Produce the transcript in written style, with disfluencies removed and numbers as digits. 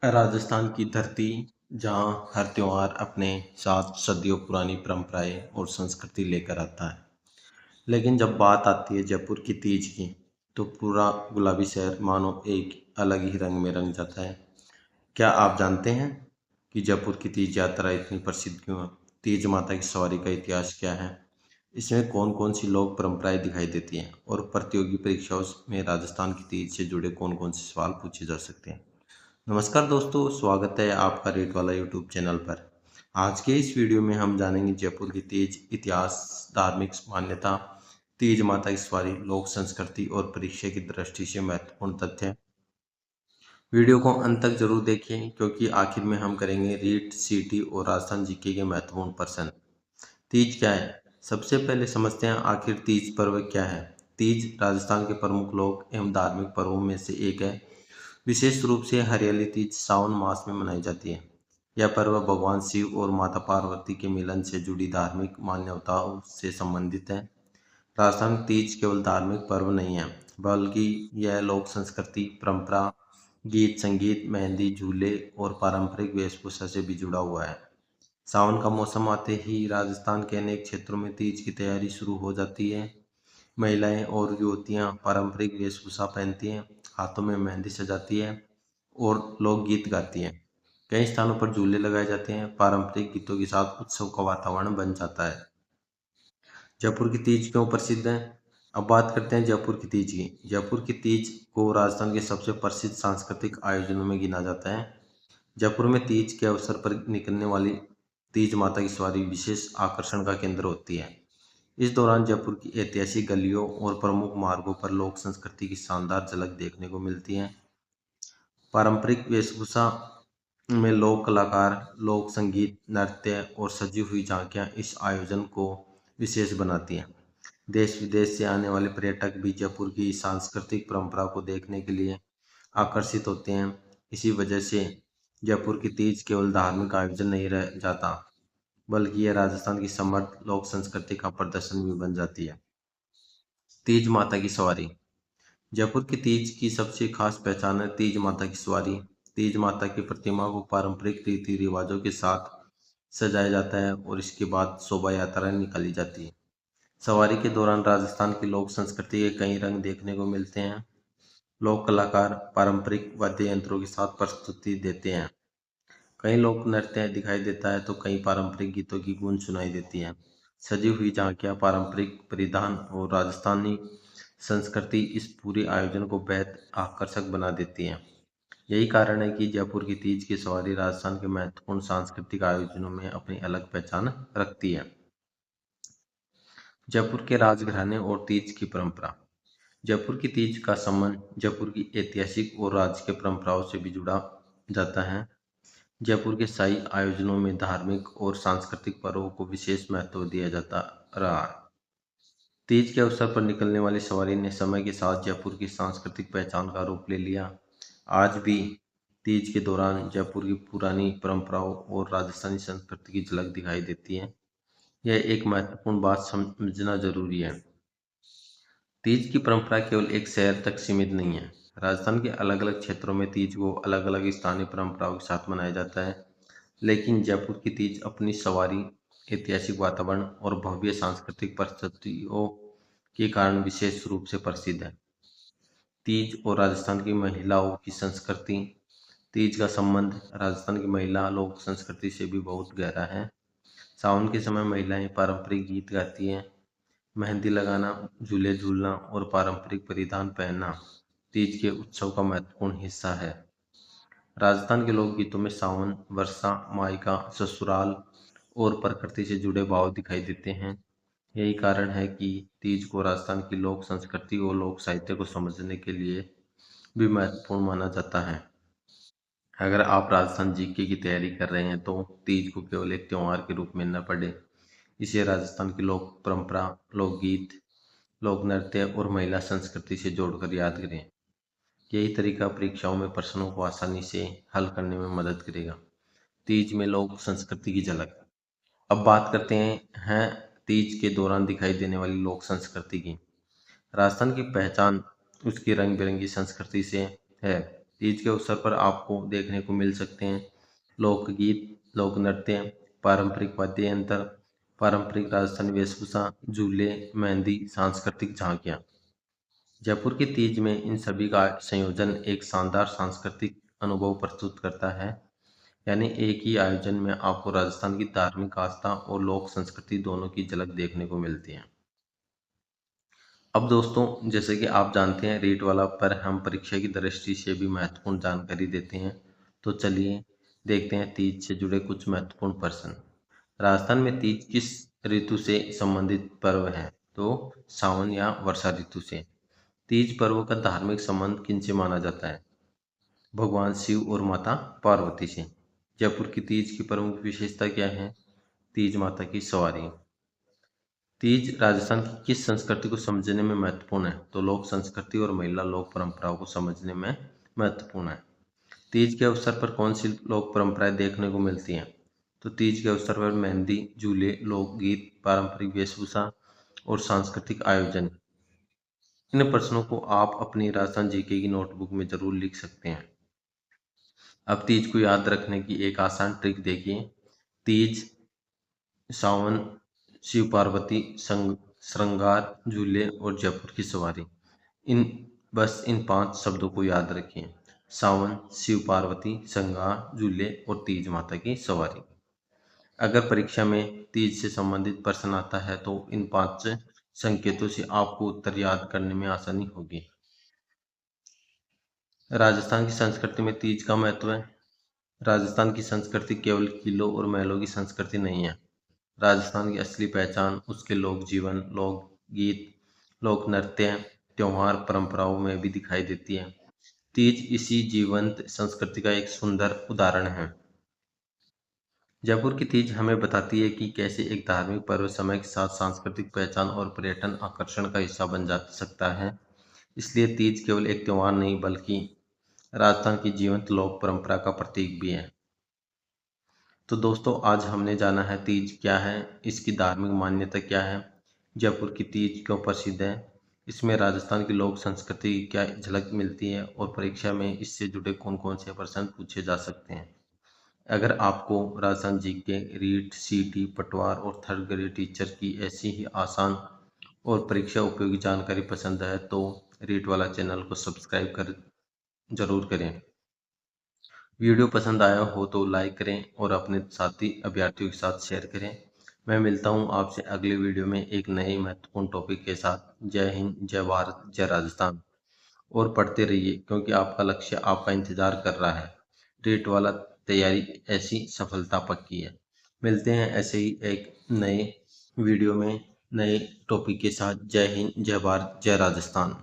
राजस्थान की धरती जहाँ हर त्योहार अपने साथ सदियों पुरानी परंपराएं और संस्कृति लेकर आता है। लेकिन जब बात आती है जयपुर की तीज की, तो पूरा गुलाबी शहर मानो एक अलग ही रंग में रंग जाता है। क्या आप जानते हैं कि जयपुर की तीज यात्रा इतनी प्रसिद्ध क्यों है? तीज माता की सवारी का इतिहास क्या है? इसमें कौन कौन सी लोक परंपराएं दिखाई देती हैं और प्रतियोगी परीक्षाओं में राजस्थान की तीज से जुड़े कौन कौन से सवाल पूछे जा सकते हैं? नमस्कार दोस्तों, स्वागत है आपका रेट वाला यूट्यूब चैनल पर। आज के इस वीडियो में हम जानेंगे जयपुर की तीज इतिहास, धार्मिक मान्यता, तीज माता की सवारी, लोक संस्कृति और परीक्षा की दृष्टि से महत्वपूर्ण तथ्य। वीडियो को अंत तक जरूर देखें क्योंकि आखिर में हम करेंगे रीट, सीटी और राजस्थान जीके के महत्वपूर्ण प्रश्न। तीज क्या है? सबसे पहले समझते हैं आखिर तीज पर्व क्या है। तीज राजस्थान के प्रमुख लोक एवं धार्मिक पर्वों में से एक है। विशेष रूप से हरियाली तीज सावन मास में मनाई जाती है। यह पर्व भगवान शिव और माता पार्वती के मिलन से जुड़ी धार्मिक मान्यताओं से संबंधित है। राजस्थान तीज केवल धार्मिक पर्व नहीं है, बल्कि यह लोक संस्कृति, परंपरा, गीत संगीत, मेहंदी, झूले और पारंपरिक वेशभूषा से भी जुड़ा हुआ है। सावन का मौसम आते ही राजस्थान के अनेक क्षेत्रों में तीज की तैयारी शुरू हो जाती है। महिलाएं और युवतियां पारंपरिक वेशभूषा पहनती हैं, हाथों में मेहंदी सजाती है और लोकगीत गाती हैं। कई स्थानों पर झूले लगाए जाते हैं, पारंपरिक गीतों के साथ उत्सव का वातावरण बन जाता है। जयपुर की तीज क्यों प्रसिद्ध है? अब बात करते हैं जयपुर की तीज की। जयपुर की तीज को राजस्थान के सबसे प्रसिद्ध सांस्कृतिक आयोजनों में गिना जाता है। जयपुर में तीज के अवसर पर निकलने वाली तीज माता की सवारी विशेष आकर्षण का केंद्र होती है। इस दौरान जयपुर की ऐतिहासिक गलियों और प्रमुख मार्गों पर लोक संस्कृति की शानदार झलक देखने को मिलती है। पारंपरिक वेशभूषा में लोक कलाकार, लोक संगीत, नृत्य और सजी हुई झांकियां इस आयोजन को विशेष बनाती हैं। देश विदेश से आने वाले पर्यटक भी जयपुर की सांस्कृतिक परंपरा को देखने के लिए आकर्षित होते हैं। इसी वजह से जयपुर की तीज केवल धार्मिक आयोजन नहीं रह जाता, बल्कि यह राजस्थान की समृद्ध लोक संस्कृति का प्रदर्शन भी बन जाती है। तीज माता की सवारी। जयपुर की तीज की सबसे खास पहचान है तीज माता की सवारी। तीज माता की प्रतिमा को पारंपरिक रीति रिवाजों के साथ सजाया जाता है और इसके बाद शोभा यात्रा निकाली जाती है। सवारी के दौरान राजस्थान की लोक संस्कृति के कई रंग देखने को मिलते हैं। लोक कलाकार पारंपरिक वाद्य यंत्रों के साथ प्रस्तुति देते हैं। कई लोक नृत्य दिखाई देता है तो कई पारंपरिक गीतों की गूंज सुनाई देती है। सजी हुई झांकियां, पारंपरिक परिधान और राजस्थानी संस्कृति इस पूरे आयोजन को बेहद आकर्षक बना देती है। यही कारण है कि जयपुर की तीज की सवारी राजस्थान के महत्वपूर्ण सांस्कृतिक आयोजनों में अपनी अलग पहचान रखती है। जयपुर के राजघराने और तीज की परंपरा। जयपुर की तीज का संबंध जयपुर की ऐतिहासिक और राजकीय परंपराओं से भी जुड़ा जाता है। जयपुर के शाही आयोजनों में धार्मिक और सांस्कृतिक पर्वों को विशेष महत्व दिया जाता रहा है। तीज के अवसर पर निकलने वाली सवारी ने समय के साथ जयपुर की सांस्कृतिक पहचान का रूप ले लिया। आज भी तीज के दौरान जयपुर की पुरानी परंपराओं और राजस्थानी संस्कृति की झलक दिखाई देती है। यह एक महत्वपूर्ण बात समझना जरूरी है। तीज की परंपरा केवल एक शहर तक सीमित नहीं है। राजस्थान के अलग अलग क्षेत्रों में तीज को अलग अलग स्थानीय परंपराओं के साथ मनाया जाता है, लेकिन जयपुर की तीज अपनी सवारी, ऐतिहासिक वातावरण और भव्य सांस्कृतिक प्रस्तुतियों के कारण विशेष रूप से प्रसिद्ध है। तीज और राजस्थान की महिलाओं की संस्कृति। तीज का संबंध राजस्थान की महिला लोक संस्कृति से भी बहुत गहरा है। सावन के समय महिलाएं पारंपरिक गीत गाती हैं। मेहंदी लगाना, झूले झूलना और पारंपरिक परिधान पहनना तीज के उत्सव का महत्वपूर्ण हिस्सा है। राजस्थान के लोकगीतों में सावन, वर्षा, मायका, ससुराल और प्रकृति से जुड़े भाव दिखाई देते हैं। यही कारण है कि तीज को राजस्थान की लोक संस्कृति और लोक साहित्य को समझने के लिए भी महत्वपूर्ण माना जाता है। अगर आप राजस्थान जीके की तैयारी कर रहे हैं तो तीज को केवल एक त्योहार के रूप में न पढ़ें। इसे राजस्थान की लोक परंपरा, लोकगीत, लोक नृत्य और महिला संस्कृति से जोड़कर याद करें। यही तरीका परीक्षाओं में प्रश्नों को आसानी से हल करने में मदद करेगा। तीज में लोक संस्कृति की झलक। अब बात करते हैं तीज के दौरान दिखाई देने वाली लोक संस्कृति की। राजस्थान की पहचान उसकी रंग बिरंगी संस्कृति से है। तीज के अवसर पर आपको देखने को मिल सकते हैं लोकगीत, लोक नृत्य, पारंपरिक वाद्य यंत्र, पारंपरिक राजस्थानी वेशभूषा, झूले, मेहंदी, सांस्कृतिक झांकियाँ। जयपुर की तीज में इन सभी का संयोजन एक शानदार सांस्कृतिक अनुभव प्रस्तुत करता है। यानी एक ही आयोजन में आपको राजस्थान की धार्मिक आस्था और लोक संस्कृति दोनों की झलक देखने को मिलती है। अब दोस्तों, जैसे कि आप जानते हैं रीट वाला पर हम परीक्षा की दृष्टि से भी महत्वपूर्ण जानकारी देते हैं। तो चलिए देखते हैं तीज से जुड़े कुछ महत्वपूर्ण प्रश्न। राजस्थान में तीज किस ऋतु से संबंधित पर्व है? तो सावन या वर्षा ऋतु से। तीज पर्व का धार्मिक संबंध किनसे माना जाता है? भगवान शिव और माता पार्वती से। जयपुर की तीज की प्रमुख विशेषता क्या है? तीज माता की सवारी। तीज राजस्थान की किस संस्कृति को समझने में महत्वपूर्ण है? तो लोक संस्कृति और महिला लोक परंपराओं को समझने में महत्वपूर्ण है। तीज के अवसर पर कौन सी लोक परंपराएं देखने को मिलती हैं? तो तीज के अवसर पर मेहंदी, झूले, लोकगीत, पारंपरिक वेशभूषा और सांस्कृतिक आयोजन। इन प्रश्नों को आप अपनी राजस्थान जीके की नोटबुक में जरूर लिख सकते हैं। अब तीज को याद रखने की एक आसान ट्रिक देखिए। तीज, सावन, शिव पार्वती, श्रृंगार, झूले और जयपुर की सवारी। इन 5 शब्दों को याद रखिए। सावन, शिव पार्वती, श्रृंगार, झूले और तीज माता की सवारी। अगर परीक्षा में तीज से संबंधित प्रश्न आता है तो इन 5 संकेतों से आपको उत्तर याद करने में आसानी होगी। राजस्थान की संस्कृति में तीज का महत्व है। राजस्थान की संस्कृति केवल किलों और महलों की संस्कृति नहीं है। राजस्थान की असली पहचान उसके लोक जीवन, लोक गीत, लोक नृत्य, त्योहार, परंपराओं में भी दिखाई देती है। तीज इसी जीवंत संस्कृति का एक सुंदर उदाहरण है। जयपुर की तीज हमें बताती है कि कैसे एक धार्मिक पर्व समय के साथ सांस्कृतिक पहचान और पर्यटन आकर्षण का हिस्सा बन जा सकता है। इसलिए तीज केवल एक त्योहार नहीं बल्कि राजस्थान की जीवंत लोक परंपरा का प्रतीक भी है। तो दोस्तों, आज हमने जाना है तीज क्या है, इसकी धार्मिक मान्यता क्या है, जयपुर की तीज क्यों प्रसिद्ध है, इसमें राजस्थान की लोक संस्कृति की क्या झलक मिलती है और परीक्षा में इससे जुड़े कौन कौन से प्रश्न पूछे जा सकते हैं। अगर आपको राजस्थान जीके, रीट, सीटी, पटवार और थर्ड ग्रेड टीचर की ऐसी ही आसान और परीक्षा उपयोगी जानकारी पसंद है तो रीट वाला चैनल को सब्सक्राइब कर जरूर करें। वीडियो पसंद आया हो तो लाइक करें और अपने साथी अभ्यर्थियों के साथ शेयर करें। मैं मिलता हूं आपसे अगले वीडियो में एक नए महत्वपूर्ण टॉपिक के साथ। जय हिंद, जय भारत, जय राजस्थान। और पढ़ते रहिए क्योंकि आपका लक्ष्य आपका इंतजार कर रहा है। रीट वाला तैयारी ऐसी सफलता पक्की है। मिलते हैं ऐसे ही एक नए वीडियो में नए टॉपिक के साथ। जय हिंद, जय भारत, जय राजस्थान।